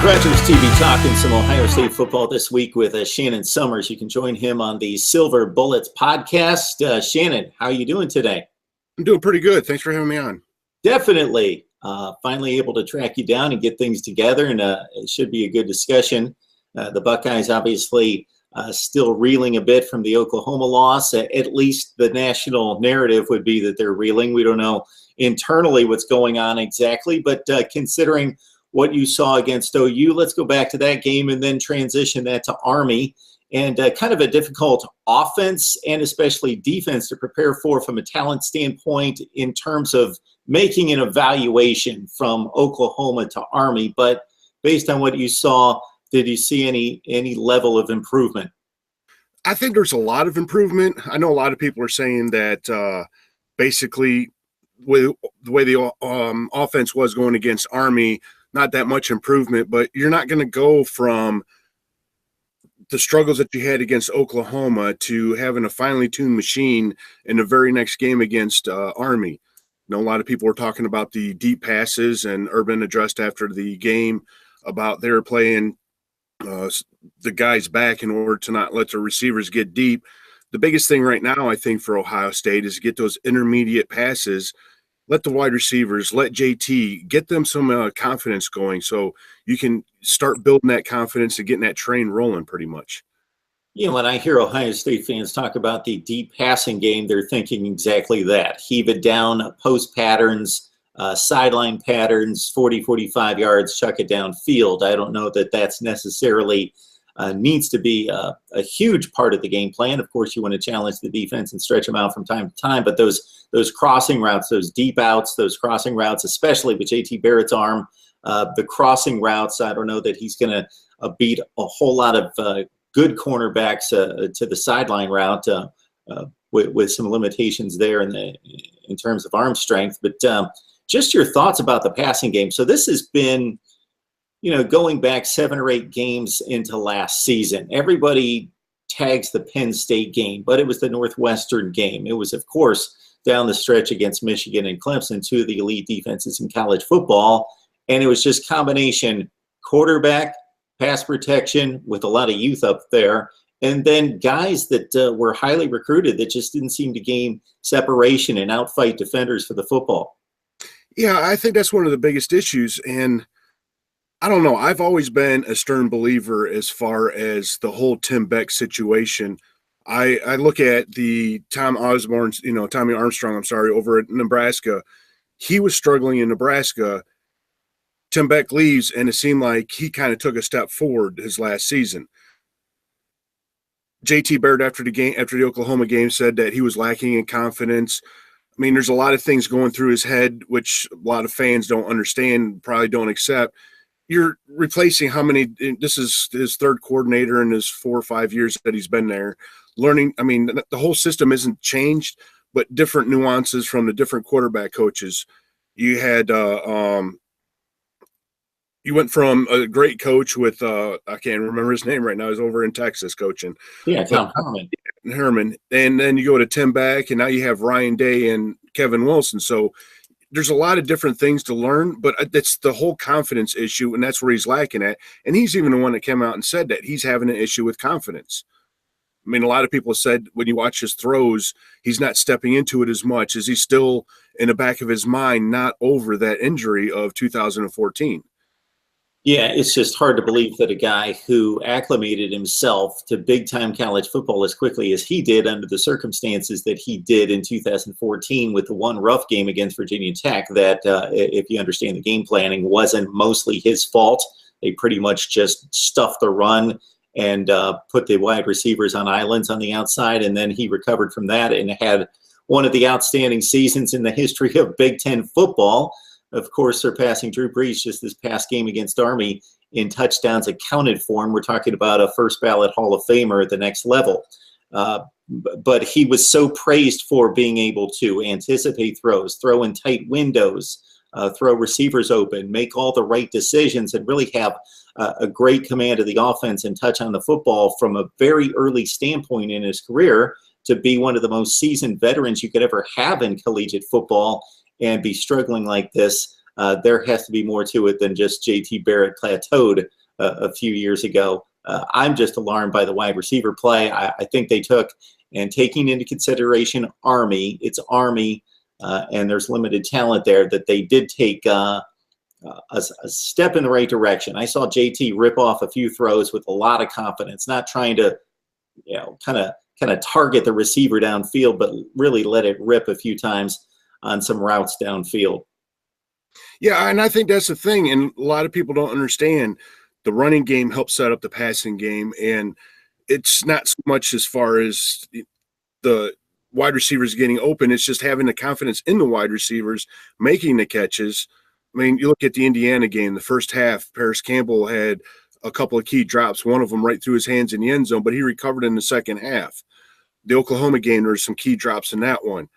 Rogers TV talking some Ohio State football this week with Shannon Summers. You can join him on the Silver Bullets podcast. Shannon, how are you doing today? I'm doing pretty good. Thanks for having me on. Definitely. Finally able to track you down and get things together, and it should be a good discussion. The Buckeyes obviously still reeling a bit from the Oklahoma loss. At least the national narrative would be that they're reeling. We don't know internally what's going on exactly, but considering what you saw against OU, let's go back to that game and then transition that to Army, and kind of a difficult offense and especially defense to prepare for from a talent standpoint in terms of making an evaluation from Oklahoma to Army. But based on what you saw, did you see any level of improvement? I think there's a lot of improvement. I know a lot of people are saying that basically with the way the offense was going against Army, not that much improvement, but you're not going to go from the struggles that you had against Oklahoma to having a finely tuned machine in the very next game against Army. You know, a lot of people were talking about the deep passes, and Urban addressed after the game about they were playing the guys back in order to not let the receivers get deep. The biggest thing right now, I think, for Ohio State is to get those intermediate passes. Let the wide receivers, let JT, get them some confidence going so you can start building that confidence and getting that train rolling pretty much. You know, when I hear Ohio State fans talk about the deep passing game, they're thinking exactly that. Heave it down, post patterns, sideline patterns, 40, 45 yards, chuck it downfield. I don't know that that's necessarily needs to be a huge part of the game plan. Of course, you want to challenge the defense and stretch them out from time to time, but those crossing routes, those deep outs, those crossing routes, especially with JT Barrett's arm, the crossing routes, I don't know that he's going to beat a whole lot of good cornerbacks to the sideline route with some limitations there in terms of arm strength. But just your thoughts about the passing game. So this has been, you know, going back 7 or 8 games into last season. Everybody tags the Penn State game, but it was the Northwestern game. It was, of course, down the stretch against Michigan and Clemson, 2 of the elite defenses in college football. And it was just combination quarterback, pass protection with a lot of youth up there, and then guys that were highly recruited that just didn't seem to gain separation and outfight defenders for the football. Yeah, I think that's one of the biggest issues. And I don't know. I've always been a stern believer as far as the whole Tim Beck situation. I look at the Tommy Armstrong, over at Nebraska. He was struggling in Nebraska. Tim Beck leaves, and it seemed like he kind of took a step forward his last season. JT Barrett after the Oklahoma game said that he was lacking in confidence. I mean, there's a lot of things going through his head, which a lot of fans don't understand, probably don't accept. You're replacing this is his third coordinator in his 4 or 5 years that he's been there. Learning, I mean, the whole system isn't changed, but different nuances from the different quarterback coaches. You had you went from a great coach with I can't remember his name right now. He's over in Texas coaching. Yeah, Tom Herman. And then you go to Tim Beck, and now you have Ryan Day and Kevin Wilson. So there's a lot of different things to learn, but it's the whole confidence issue, and that's where he's lacking at. And he's even the one that came out and said that he's having an issue with confidence. I mean, a lot of people said when you watch his throws, he's not stepping into it as much. Is he still in the back of his mind not over that injury of 2014? Yeah, it's just hard to believe that a guy who acclimated himself to big-time college football as quickly as he did under the circumstances that he did in 2014 with the one rough game against Virginia Tech, that if you understand the game planning, wasn't mostly his fault. They pretty much just stuffed the run and put the wide receivers on islands on the outside, and then he recovered from that and had one of the outstanding seasons in the history of Big Ten football. Of course, surpassing Drew Brees just this past game against Army in touchdowns accounted for. And we're talking about a first ballot Hall of Famer at the next level. But he was so praised for being able to anticipate throws, throw in tight windows, throw receivers open, make all the right decisions, and really have a great command of the offense and touch on the football from a very early standpoint in his career to be one of the most seasoned veterans you could ever have in collegiate football and be struggling like this. there has to be more to it than just JT Barrett plateaued a few years ago. I'm just alarmed by the wide receiver play. I think they took, and taking into consideration Army, it's Army, and there's limited talent there, that they did take a step in the right direction. I saw JT rip off a few throws with a lot of confidence, not trying to, kind of target the receiver downfield, but really let it rip a few times on some routes downfield. Yeah, and I think that's the thing, and a lot of people don't understand. The running game helps set up the passing game, and it's not so much as far as the wide receivers getting open. It's just having the confidence in the wide receivers making the catches. I mean, you look at the Indiana game, the first half, Paris Campbell had a couple of key drops, one of them right through his hands in the end zone, but he recovered in the second half. The Oklahoma game, there's some key drops in that one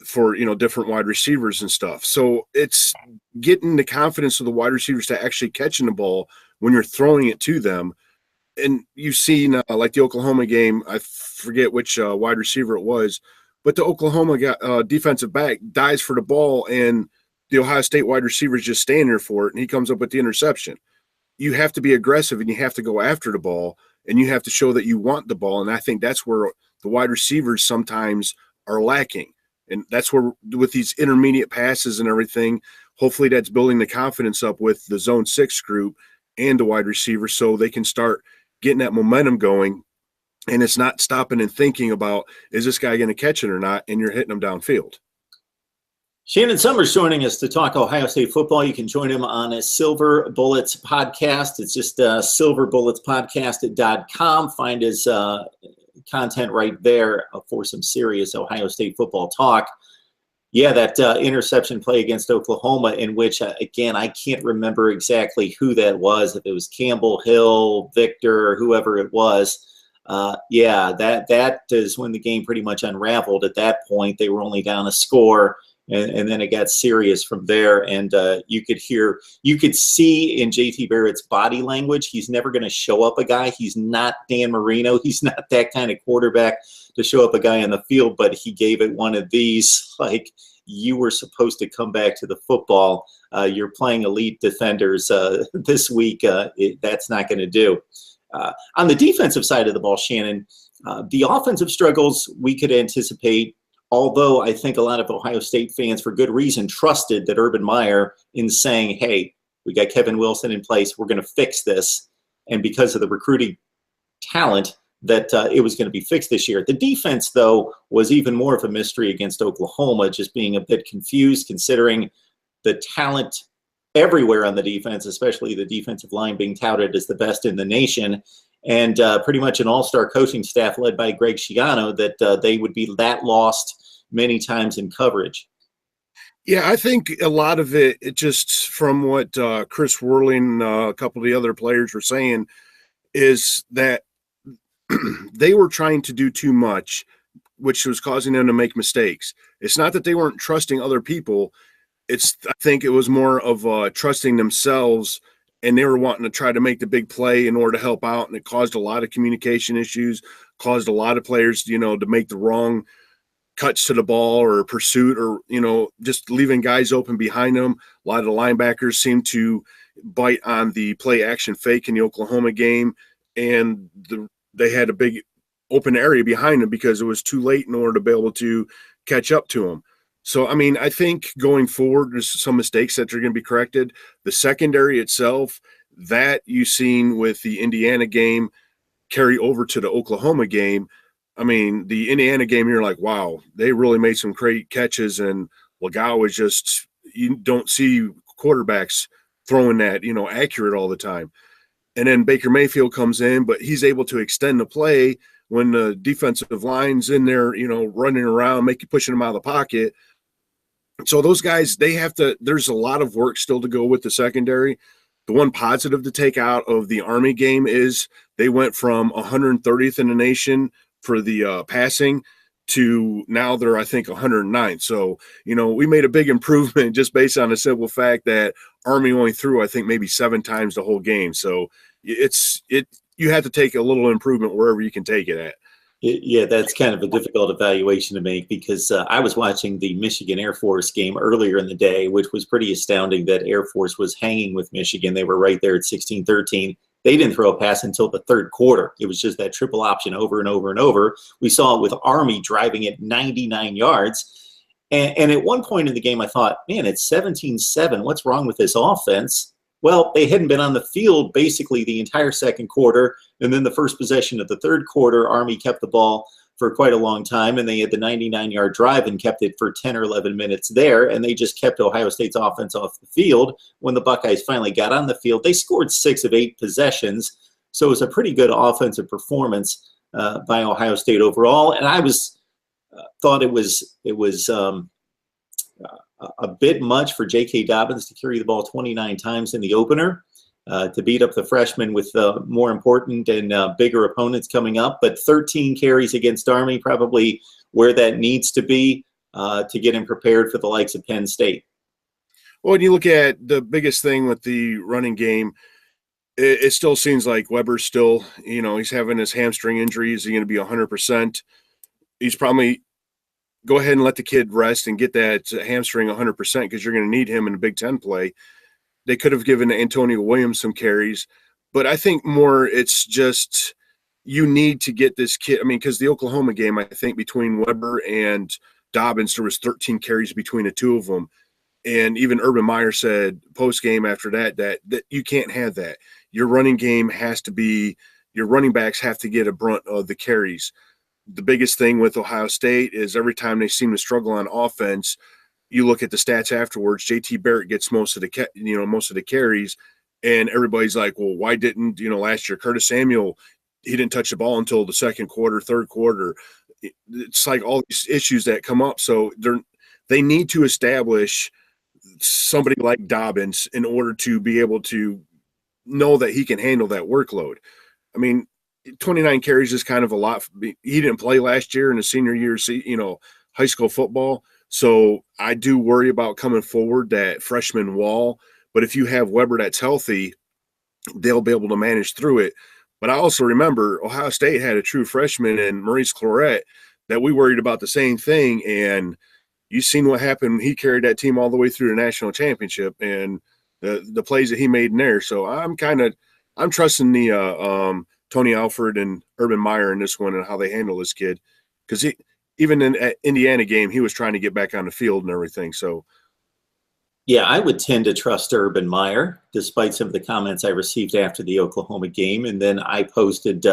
for, different wide receivers and stuff. So it's getting the confidence of the wide receivers to actually catching the ball when you're throwing it to them. And you've seen like the Oklahoma game, I forget which wide receiver it was, but the Oklahoma defensive back dives for the ball, and the Ohio State wide receiver is just standing there for it, and he comes up with the interception. You have to be aggressive, and you have to go after the ball, and you have to show that you want the ball. And I think that's where the wide receivers sometimes are lacking. And that's where, with these intermediate passes and everything, hopefully that's building the confidence up with the zone 6 group and the wide receiver, so they can start getting that momentum going. And it's not stopping and thinking about, is this guy going to catch it or not? And you're hitting them downfield. Shannon Summers joining us to talk Ohio State football. You can join him on a Silver Bullets podcast. It's just silverbulletspodcast.com. Find his content right there for some serious Ohio State football talk. Yeah, that interception play against Oklahoma, in which, again, I can't remember exactly who that was, if it was Campbell, Hill, Victor, whoever it was. That is when the game pretty much unraveled. At that point, they were only down a score. And then it got serious from there. And you could see in JT Barrett's body language, he's never going to show up a guy. He's not Dan Marino. He's not that kind of quarterback to show up a guy on the field, but he gave it one of these, like, you were supposed to come back to the football. You're playing elite defenders this week. That's not going to do. On the defensive side of the ball, Shannon, the offensive struggles we could anticipate, although I think a lot of Ohio State fans, for good reason, trusted that Urban Meyer in saying, hey, we got Kevin Wilson in place, we're going to fix this. And because of the recruiting talent, that it was going to be fixed this year. The defense, though, was even more of a mystery against Oklahoma, just being a bit confused considering the talent everywhere on the defense, especially the defensive line being touted as the best in the nation. And pretty much an all-star coaching staff led by Greg Schiano, that they would be that lost many times in coverage. Yeah, I think a lot of it just from what Chris Worling, a couple of the other players were saying, is that they were trying to do too much, which was causing them to make mistakes. It's not that they weren't trusting other people. I think it was more of trusting themselves, and they were wanting to try to make the big play in order to help out, and it caused a lot of communication issues, caused a lot of players, to make the wrong cuts to the ball or pursuit, or, just leaving guys open behind them. A lot of the linebackers seemed to bite on the play action fake in the Oklahoma game, and they had a big open area behind them because it was too late in order to be able to catch up to them. So, I mean, I think going forward, there's some mistakes that are going to be corrected. The secondary itself, that you've seen with the Indiana game carry over to the Oklahoma game. I mean, the Indiana game, you're like, wow, they really made some great catches, and Legal is just, you don't see quarterbacks throwing that, accurate all the time. And then Baker Mayfield comes in, but he's able to extend the play when the defensive line's in there, running around, pushing them out of the pocket. So those guys, there's a lot of work still to go with the secondary. The one positive to take out of the Army game is they went from 130th in the nation for the passing to now they're, I think, 109th. So, we made a big improvement just based on the simple fact that Army only threw, I think, maybe 7 times the whole game. So you have to take a little improvement wherever you can take it at. Yeah, that's kind of a difficult evaluation to make because I was watching the Michigan Air Force game earlier in the day, which was pretty astounding that Air Force was hanging with Michigan. They were right there at 16-13. They didn't throw a pass until the third quarter. It was just that triple option over and over and over. We saw it with Army driving at 99 yards. And at one point in the game, I thought, man, it's 17-7. What's wrong with this offense? Well, they hadn't been on the field basically the entire second quarter. And then the first possession of the third quarter, Army kept the ball for quite a long time. And they had the 99-yard drive and kept it for 10 or 11 minutes there. And they just kept Ohio State's offense off the field. When the Buckeyes finally got on the field, they scored 6 of 8 possessions. So it was a pretty good offensive performance by Ohio State overall. And I thought it was a bit much for J.K. Dobbins to carry the ball 29 times in the opener, to beat up the freshman with more important and bigger opponents coming up. But 13 carries against Army, probably where that needs to be to get him prepared for the likes of Penn State. Well, when you look at the biggest thing with the running game, it still seems like Weber's still, he's having his hamstring injury. Is he going to be 100%? He's probably – go ahead and let the kid rest and get that hamstring 100% because you're going to need him in a Big Ten play. They could have given Antonio Williams some carries, but I think more it's just you need to get this kid. I mean, because the Oklahoma game, I think between Weber and Dobbins, there was 13 carries between the two of them. And even Urban Meyer said post-game after that you can't have that. Your running game has to be – your running backs have to get a brunt of the carries. The biggest thing with Ohio State is every time they seem to struggle on offense, you look at the stats afterwards, JT Barrett gets most of the carries, and everybody's like, well, why didn't, last year Curtis Samuel, he didn't touch the ball until the second quarter, third quarter. It's like all these issues that come up. So they need to establish somebody like Dobbins in order to be able to know that he can handle that workload. I mean, 29 carries is kind of a lot. He didn't play last year in his senior year, high school football. So I do worry about coming forward that freshman wall. But if you have Weber that's healthy, they'll be able to manage through it. But I also remember Ohio State had a true freshman in Maurice Clarett that we worried about the same thing. And you've seen what happened. He carried that team all the way through the national championship and the plays that he made in there. So I'm trusting the Tony Alford and Urban Meyer in this one and how they handle this kid. Because even in the Indiana game, he was trying to get back on the field and everything. So, yeah, I would tend to trust Urban Meyer, despite some of the comments I received after the Oklahoma game. And then I posted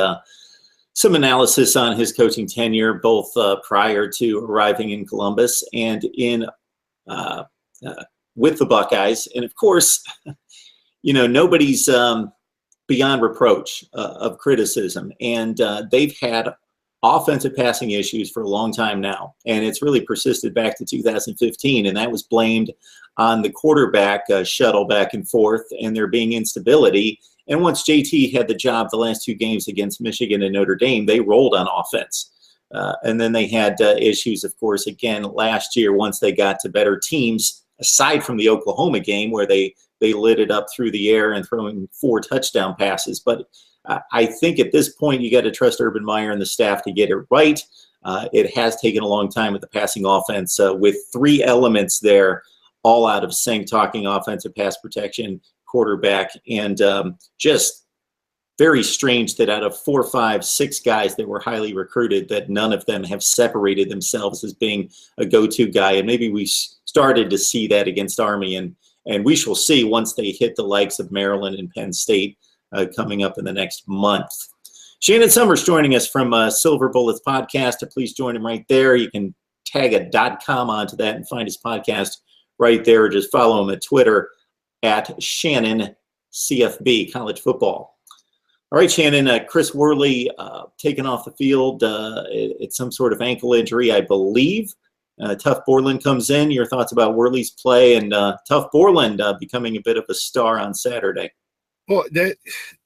some analysis on his coaching tenure, both prior to arriving in Columbus and with the Buckeyes. And, of course, nobody's beyond reproach of criticism. And they've had offensive passing issues for a long time now. And it's really persisted back to 2015. And that was blamed on the quarterback shuttle back and forth and there being instability. And once JT had the job the last 2 games against Michigan and Notre Dame, they rolled on offense. And then they had issues, of course, again, last year once they got to better teams, aside from the Oklahoma game where they lit it up through the air and throwing 4 touchdown passes. But I think at this point, you got to trust Urban Meyer and the staff to get it right. It has taken a long time with the passing offense with 3 elements there, all out of sync, talking offensive pass protection, quarterback, and just very strange that out of 4, 5, 6 guys that were highly recruited, that none of them have separated themselves as being a go-to guy. And maybe we started to see that against Army, and we shall see once they hit the likes of Maryland and Penn State coming up in the next month. Shannon Summers joining us from Silver Bullets Podcast. Please join him right there. You can tag a .com onto that and find his podcast right there. Or just follow him at Twitter at Shannon CFB, college football. All right, Shannon, Chris Worley taken off the field. It's some sort of ankle injury, I believe. Tuf Borland comes in. Your thoughts about Worley's play and Tuf Borland becoming a bit of a star on Saturday? Well, that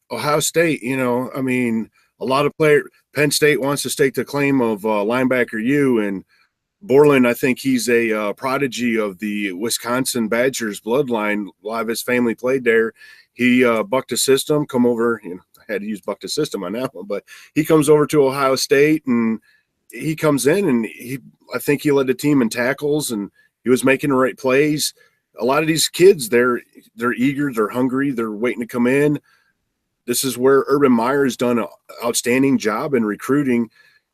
Ohio State, I mean, a lot of players, Penn State wants to stake the claim of linebacker U, and Borland, I think he's a prodigy of the Wisconsin Badgers bloodline. A lot of his family played there. He bucked the system, come over, had to use Buckeyes system on that one, but he comes over to Ohio State and he comes in and I think he led the team in tackles and he was making the right plays. A lot of these kids, they're eager, they're hungry, they're waiting to come in. This is where Urban Meyer has done an outstanding job in recruiting.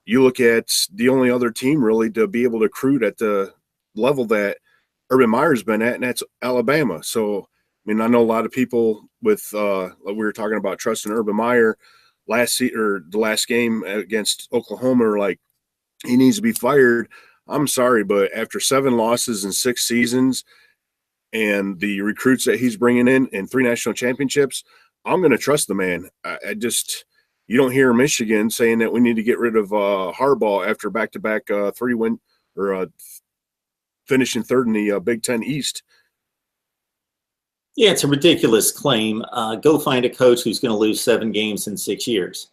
You look at the only other team really to be able to recruit at the level that Urban Meyer's been at, and that's Alabama. So, I mean, I know a lot of people with we were talking about trusting Urban Meyer the last game against Oklahoma are like, he needs to be fired. I'm sorry, but after 7 losses in 6 seasons and the recruits that he's bringing in and 3 national championships, I'm going to trust the man. I just – you don't hear Michigan saying that we need to get rid of Harbaugh after back-to-back 3-win or finishing 3rd in the Big Ten East. Yeah, it's a ridiculous claim. Go find a coach who's going to lose 7 games in 6 years.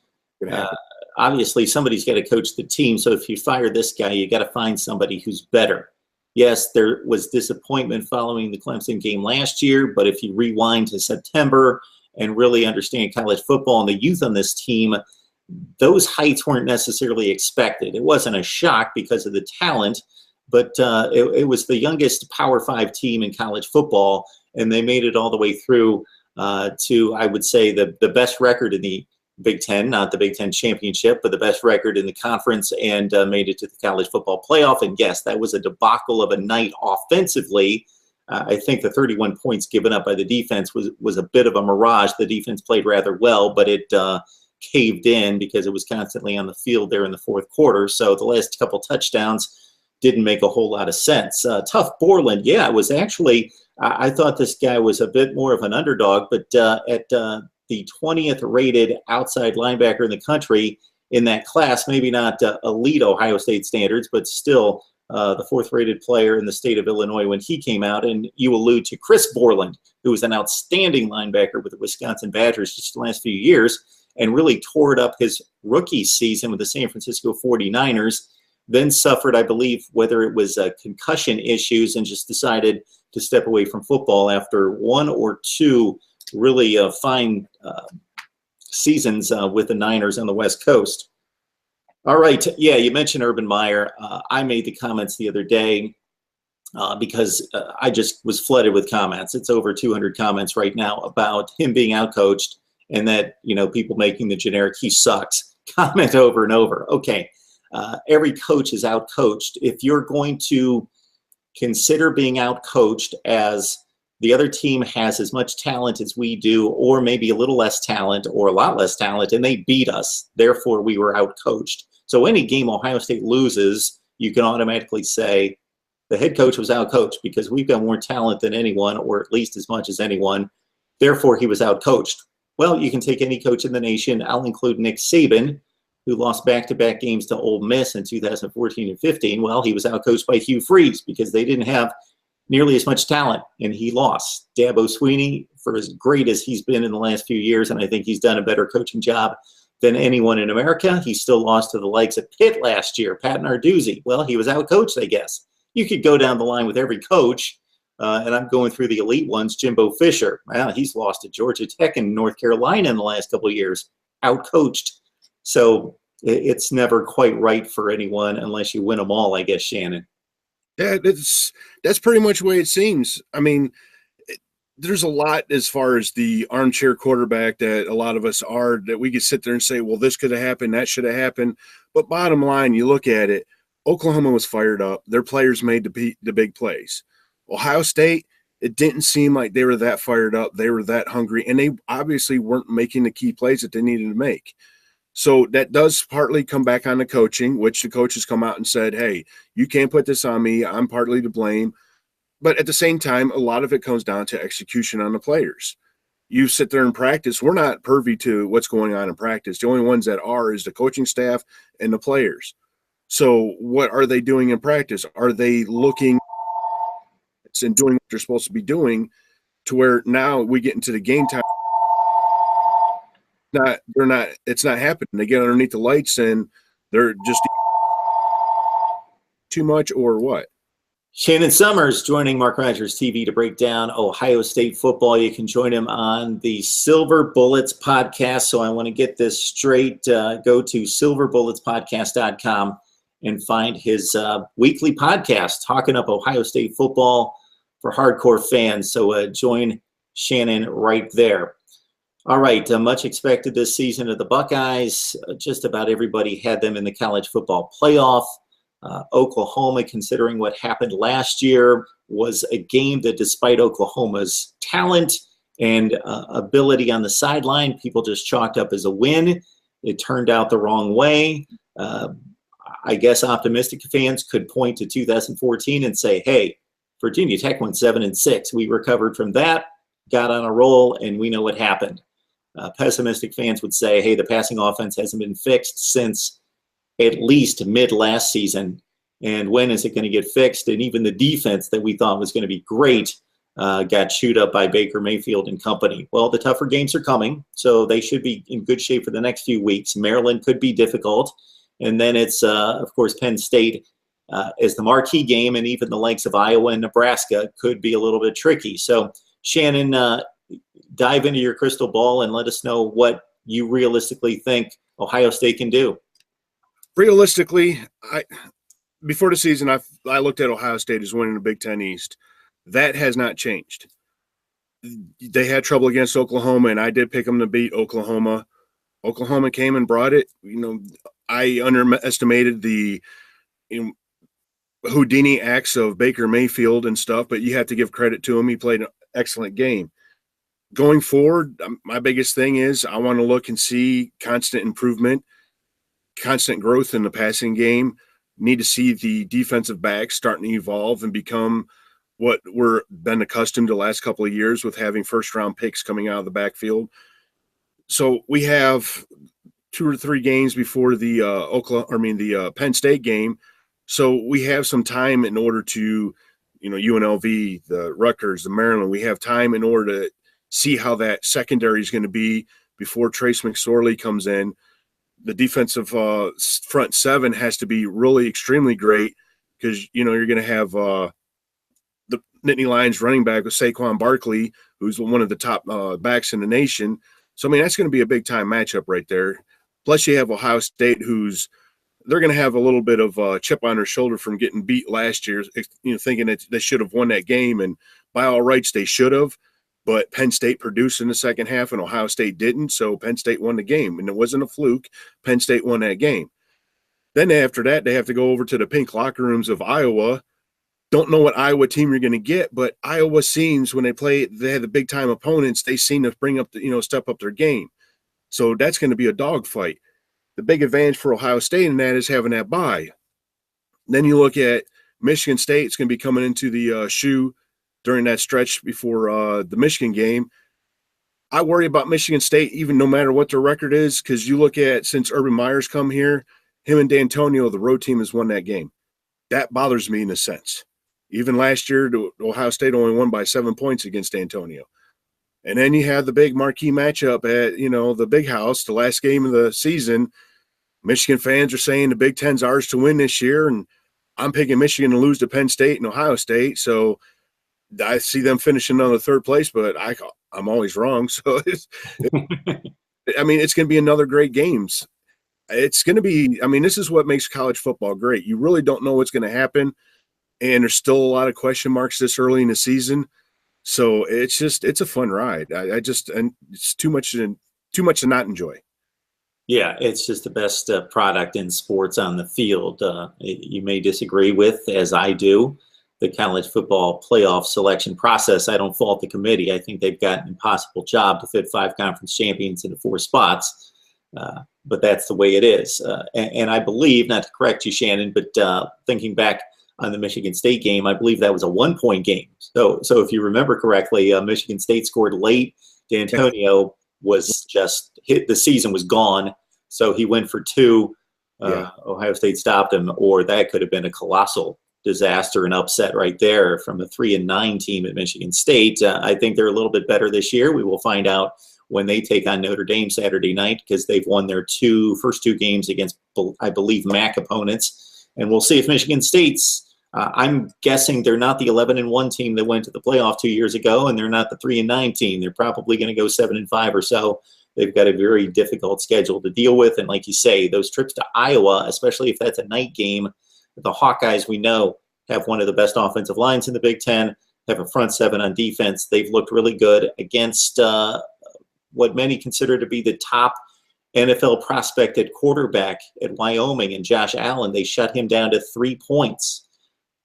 Obviously, somebody's got to coach the team. So if you fire this guy, you got to find somebody who's better. Yes, there was disappointment following the Clemson game last year, but if you rewind to September and really understand college football and the youth on this team, those heights weren't necessarily expected. It wasn't a shock because of the talent, but it was the youngest Power 5 team in college football, and they made it all the way through to, I would say, the best record in the Big Ten, not the Big Ten championship, but the best record in the conference, and made it to the college football playoff. And yes, that was a debacle of a night offensively. I think the 31 points given up by the defense was a bit of a mirage. The defense played rather well, but it caved in because it was constantly on the field there in the 4th quarter. So the last couple touchdowns didn't make a whole lot of sense. Tuf Borland, yeah, it was actually I thought this guy was a bit more of an underdog, but at the 20th rated outside linebacker in the country in that class, maybe not elite Ohio State standards, but still the 4th rated player in the state of Illinois when he came out. And you allude to Chris Borland, who was an outstanding linebacker with the Wisconsin Badgers just the last few years and really tore it up his rookie season with the San Francisco 49ers, then suffered, I believe, whether it was concussion issues and just decided to step away from football after 1 or 2 really fine seasons with the Niners on the West Coast. All right. Yeah, you mentioned Urban Meyer. I made the comments the other day because I just was flooded with comments. It's over 200 comments right now about him being outcoached and that, people making the generic "he sucks" comment over and over. Okay. Every coach is outcoached. If you're going to consider being outcoached as the other team has as much talent as we do, or maybe a little less talent or a lot less talent, and they beat us, therefore we were outcoached. So any game Ohio State loses, you can automatically say the head coach was outcoached because we've got more talent than anyone, or at least as much as anyone, therefore he was outcoached. Well, you can take any coach in the nation. I'll include Nick Saban, who lost back-to-back games to Ole Miss in 2014 and 15. Well, he was outcoached by Hugh Freeze because they didn't have nearly as much talent, and he lost. Dabo Swinney, for as great as he's been in the last few years, and I think he's done a better coaching job than anyone in America, he still lost to the likes of Pitt last year, Pat Narduzzi. Well, he was outcoached, I guess. You could go down the line with every coach, and I'm going through the elite ones. Jimbo Fisher, well, he's lost to Georgia Tech and North Carolina in the last couple of years, outcoached. So it's never quite right for anyone unless you win them all, I guess, Shannon. Yeah, that's pretty much the way it seems. I mean, there's a lot as far as the armchair quarterback that a lot of us are, that we could sit there and say, well, this could have happened, that should have happened. But bottom line, you look at it, Oklahoma was fired up. Their players made the big plays. Ohio State, it didn't seem like they were that fired up. They were that hungry, and they obviously weren't making the key plays that they needed to make. So that does partly come back on the coaching, which the coaches come out and said, hey, you can't put this on me. I'm partly to blame. But at the same time, a lot of it comes down to execution on the players. You sit there and practice. We're not privy to what's going on in practice. The only ones that are is the coaching staff and the players. So what are they doing in practice? Are they looking and doing what they're supposed to be doing to where now we get into the game time? It's not happening. They get underneath the lights and they're just too much, or what? Shannon Summers joining Mark Rogers TV to break down Ohio State football. You can join him on the Silver Bullets podcast. So I want to get this straight. Go to silverbulletspodcast.com and find his weekly podcast talking up Ohio State football for hardcore fans. So join Shannon right there. All right, much expected this season of the Buckeyes. Just about everybody had them in the college football playoff. Oklahoma, considering what happened last year, was a game that, despite Oklahoma's talent and ability on the sideline, people just chalked up as a win. It turned out the wrong way. I guess optimistic fans could point to 2014 and say, hey, Virginia Tech went 7-6. We recovered from that, got on a roll, and we know what happened. Pessimistic fans would say, hey, the passing offense hasn't been fixed since at least mid last season. And when is it going to get fixed? And even the defense that we thought was going to be great got chewed up by Baker Mayfield and company. Well, the tougher games are coming, so they should be in good shape for the next few weeks. Maryland could be difficult. And then it's, of course, Penn State as the marquee game, and even the likes of Iowa and Nebraska could be a little bit tricky. So, Shannon, dive into your crystal ball and let us know what you realistically think Ohio State can do. Realistically, before the season, I looked at Ohio State as winning the Big Ten East. That has not changed. They had trouble against Oklahoma, and I did pick them to beat Oklahoma. Oklahoma came and brought it. I underestimated the Houdini acts of Baker Mayfield and stuff, but you have to give credit to him. He played an excellent game. Going forward, my biggest thing is I want to look and see constant improvement, constant growth in the passing game. Need to see the defensive backs starting to evolve and become what we're been accustomed to the last couple of years with having first-round picks coming out of the backfield. So we have 2 or 3 games before the Penn State game. So we have some time in order to, UNLV, the Rutgers, the Maryland, we have time in order to see how that secondary is going to be before Trace McSorley comes in. The defensive front 7 has to be really extremely great because, you're going to have the Nittany Lions running back with Saquon Barkley, who's one of the top backs in the nation. So, that's going to be a big-time matchup right there. Plus, you have Ohio State, they're going to have a little bit of a chip on their shoulder from getting beat last year, thinking that they should have won that game. And by all rights, they should have. But Penn State produced in the second half, and Ohio State didn't, so Penn State won the game. And it wasn't a fluke. Penn State won that game. Then after that, they have to go over to the pink locker rooms of Iowa. Don't know what Iowa team you're going to get, but Iowa seems when they had the big-time opponents, they seem to bring up step up their game. So that's going to be a dogfight. The big advantage for Ohio State in that is having that bye. Then you look at Michigan State. It's going to be coming into the shoe during that stretch before the Michigan game. I worry about Michigan State even no matter what their record is, because you look at, since Urban Meyer's come here, him and D'Antonio, the road team has won that game. That bothers me in a sense. Even last year, Ohio State only won by 7 points against D'Antonio. And then you have the big marquee matchup at, the Big House, the last game of the season. Michigan fans are saying the Big Ten's ours to win this year, and I'm picking Michigan to lose to Penn State and Ohio State. So I see them finishing on the 3rd place, but I'm always wrong. So it's going to be another great games. It's going to be, this is what makes college football great. You really don't know what's going to happen, and there's still a lot of question marks this early in the season. So it's a fun ride. And it's too much to not enjoy. Yeah, it's just the best product in sports on the field. You may disagree with, as I do, the college football playoff selection process. I don't fault the committee. I think they've got an impossible job to fit 5 conference champions into 4 spots. But that's the way it is. And I believe, not to correct you, Shannon, but thinking back on the Michigan State game, I believe that was a 1-point game. So if you remember correctly, Michigan State scored late. D'Antonio was just hit. The season was gone. So he went for 2. Ohio State stopped him, or that could have been a colossal disaster and upset right there from a 3-9 team at Michigan State. I think they're a little bit better this year. We will find out when they take on Notre Dame Saturday night, because they've won their first two games against, I believe, MAC opponents. And we'll see if Michigan State's I'm guessing they're not the 11-1 team that went to the playoff 2 years ago, and they're not the 3-9 team. They're probably going to go 7-5 or so. They've got a very difficult schedule to deal with. And like you say, those trips to Iowa, especially if that's a night game, the Hawkeyes, we know, have one of the best offensive lines in the Big Ten, have a front seven on defense. They've looked really good against what many consider to be the top NFL prospect at quarterback at Wyoming, and Josh Allen. They shut him down to 3 points.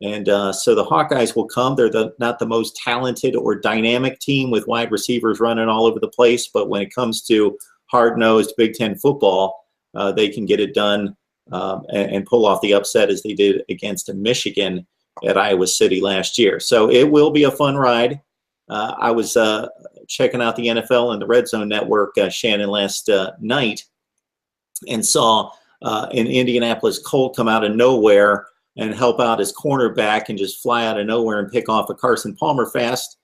And so the Hawkeyes will come. They're not the most talented or dynamic team with wide receivers running all over the place, but when it comes to hard-nosed Big Ten football, they can get it done and pull off the upset as they did against Michigan at Iowa City last year. So it will be a fun ride. I was checking out the NFL and the Red Zone Network, Shannon, last night, and saw an Indianapolis Colt come out of nowhere and help out his cornerback and just fly out of nowhere and pick off a Carson Palmer pass,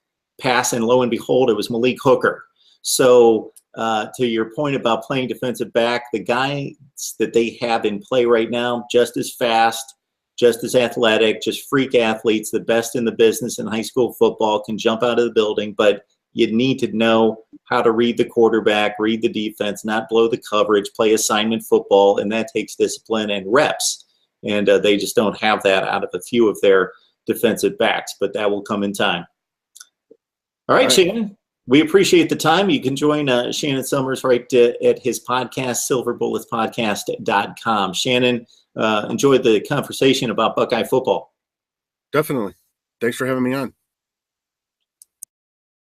and lo and behold, it was Malik Hooker. So to your point about playing defensive back, the guys that they have in play right now, just as fast, just as athletic, just freak athletes, the best in the business in high school football, can jump out of the building, but you need to know how to read the quarterback, read the defense, not blow the coverage, play assignment football, and that takes discipline and reps. And they just don't have that out of a few of their defensive backs, but that will come in time. All right, Shannon, we appreciate the time. You can join Shannon Summers right at his podcast, silverbulletspodcast.com. Shannon, enjoyed the conversation about Buckeye football. Definitely. Thanks for having me on.